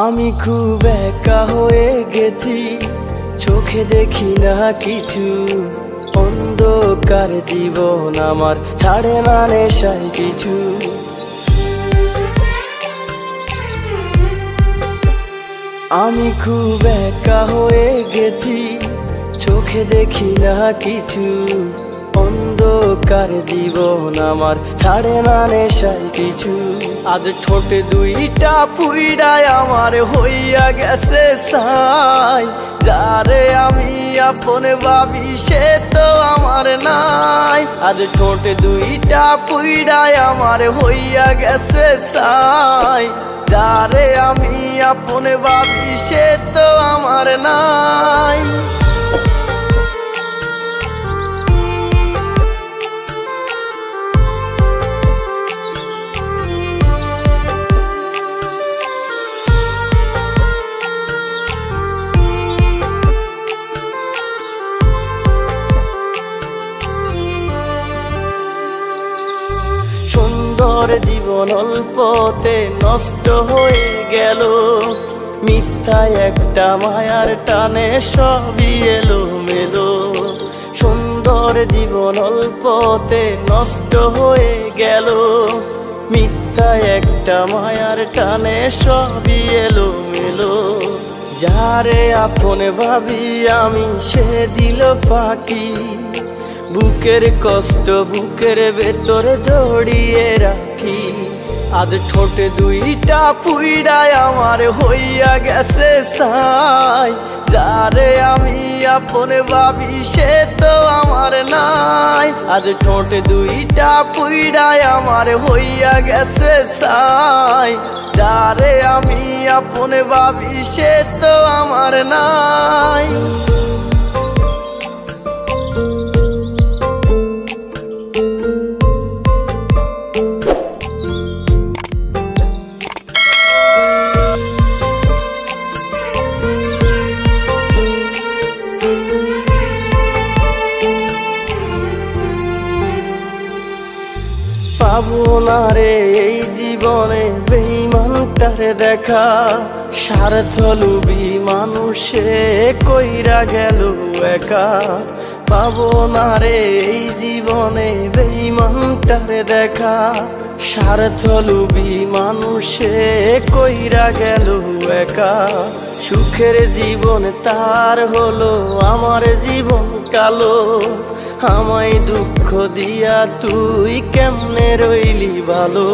আমি খুব একা হয়ে গেছি, চোখে দেখি না কিছু। অন্ধকার জীবন আমার ছাড়ে না নেশায় কিছু। আমি খুব একা হয়ে গেছি, চোখে দেখি না কিছু। অন্ধকার জীবন আমার ছাড়ে না নেশায় কিছু। আজ ঠোঁটে দুইটা পুইড়ায় আমার হইয়া গেছে সাই। যারে আমি আপন ভাবি সে তো আমার নাই। আজ ঠোঁটে দুইটা পুইড়ায় আমার হইয়া গেছে সাই। যারে আমি আপন ভাবি সে তো আমার নাই। সুন্দর জীবন অল্পতে নষ্ট হয়ে গেল। মিথ্যা একটা মায়ার টানে সবই এলো মেলো। সুন্দর জীবন অল্পতে নষ্ট হয়ে গেল। মিথ্যা একটা মায়ার টানে সবই এলো মেলো। যারে আপন ভাবি আমি সে দিল ফাঁকি। বুকের কষ্ট বুকের ভেতরে জড়িয়ে রাখি। আজ ঠোঁটে দুইটা পুইড়ায় আমার হইয়া গেছে সাই। যারে আমি আপন ভাবি সে তো আমার নাই। আজ ঠোঁটে দুইটা পুইড়ায় আমার হইয়া গেছে সাই। যারে আমি আপন ভাবি সে তো আমার নাই। পাবো না রে এই জীবনে বেঈমানটারে দেখা। স্বার্থ লোভী মানুষে কইরা গেল একা। পাবো না রে এই জীবনে বেঈমানটারে দেখা। স্বার্থ লোভী মানুষে কইরা গেল একা। সুখের জীবন তার হলো আমার জীবন কালো। আমায় দুঃখ দিয়া তুই কেমনে রইলি ভালো।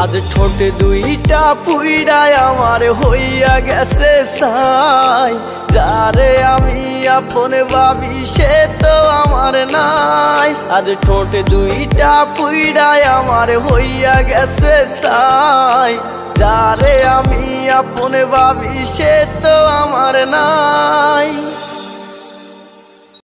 আজ ঠোঁটে দুইটা পুইড়ায় আমার হইয়া গেছে সাই। যারে আমি আপন ভাবি সে তো আমার নাই। আজ ঠোঁটে দুইটা পুইড়ায় আমার হইয়া গেছে সাই। যারে আমি আপন ভাবি সে তো আমার নাই।